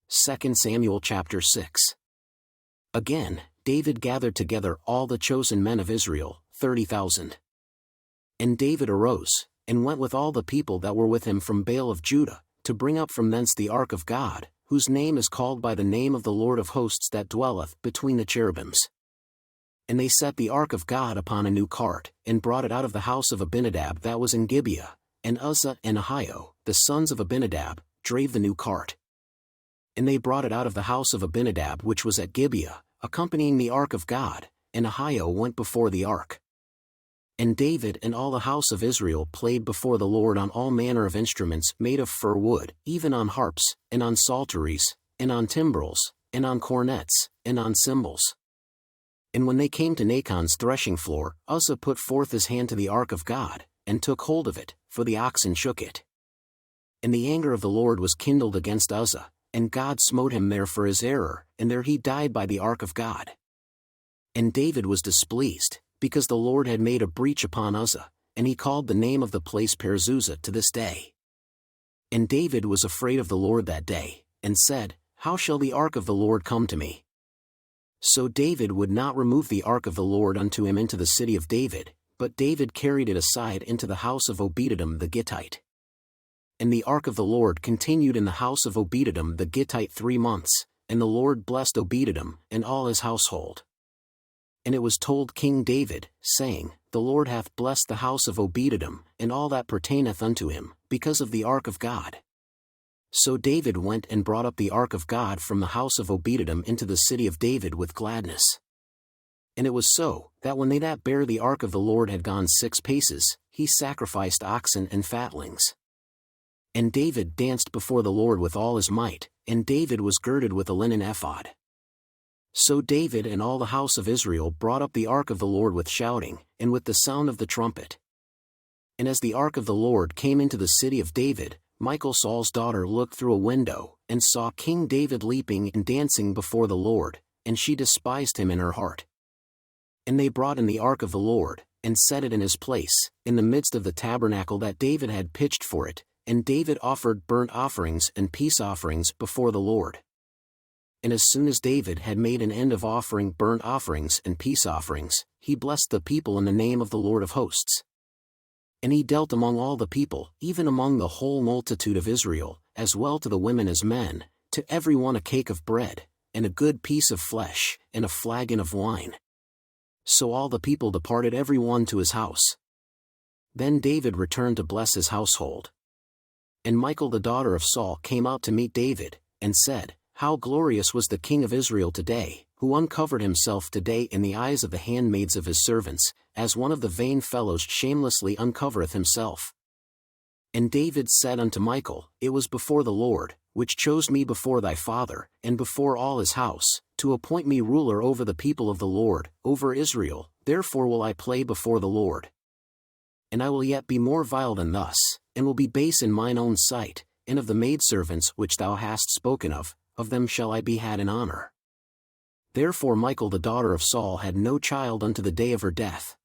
2 Samuel chapter 6. Again, David gathered together all the chosen men of Israel, 30,000. And David arose, and went with all the people that were with him from Baal of Judah, to bring up from thence the ark of God, whose name is called by the name of the Lord of hosts that dwelleth between the cherubims. And they set the ark of God upon a new cart, and brought it out of the house of Abinadab that was in Gibeah, and Uzzah and Ahio, the sons of Abinadab, drave the new cart. And they brought it out of the house of Abinadab which was at Gibeah, accompanying the ark of God, and Ahio went before the ark. And David and all the house of Israel played before the Lord on all manner of instruments made of fir wood, even on harps, and on psalteries, and on timbrels, and on cornets, and on cymbals. And when they came to Nachon's threshing floor, Uzzah put forth his hand to the ark of God, and took hold of it, for the oxen shook it. And the anger of the Lord was kindled against Uzzah, and God smote him there for his error, and there he died by the ark of God. And David was displeased, because the Lord had made a breach upon Uzzah, and he called the name of the place Perzuzah to this day. And David was afraid of the Lord that day, and said, How shall the ark of the Lord come to me? So David would not remove the ark of the Lord unto him into the city of David, but David carried it aside into the house of Obededom the Gittite. And the ark of the Lord continued in the house of Obededom the Gittite 3 months, and the Lord blessed Obededom and all his household. And it was told King David, saying, The Lord hath blessed the house of Obededom, and all that pertaineth unto him, because of the ark of God. So David went and brought up the ark of God from the house of Obededom into the city of David with gladness. And it was so, that when they that bare the ark of the Lord had gone 6 paces, he sacrificed oxen and fatlings. And David danced before the Lord with all his might, and David was girded with a linen ephod. So David and all the house of Israel brought up the ark of the Lord with shouting, and with the sound of the trumpet. And as the ark of the Lord came into the city of David, Michal Saul's daughter looked through a window, and saw King David leaping and dancing before the Lord, and she despised him in her heart. And they brought in the ark of the Lord, and set it in his place, in the midst of the tabernacle that David had pitched for it, and David offered burnt offerings and peace offerings before the Lord. And as soon as David had made an end of offering burnt offerings and peace offerings, he blessed the people in the name of the Lord of hosts. And he dealt among all the people, even among the whole multitude of Israel, as well to the women as men, to every one a cake of bread, and a good piece of flesh, and a flagon of wine. So all the people departed every one to his house. Then David returned to bless his household. And Michal the daughter of Saul came out to meet David, and said, How glorious was the king of Israel today, who uncovered himself today in the eyes of the handmaids of his servants, as one of the vain fellows shamelessly uncovereth himself. And David said unto Michal, It was before the Lord, which chose me before thy father, and before all his house, to appoint me ruler over the people of the Lord, over Israel, therefore will I play before the Lord. And I will yet be more vile than thus, and will be base in mine own sight, and of the maidservants which thou hast spoken of them shall I be had in honor. Therefore Michal the daughter of Saul had no child unto the day of her death.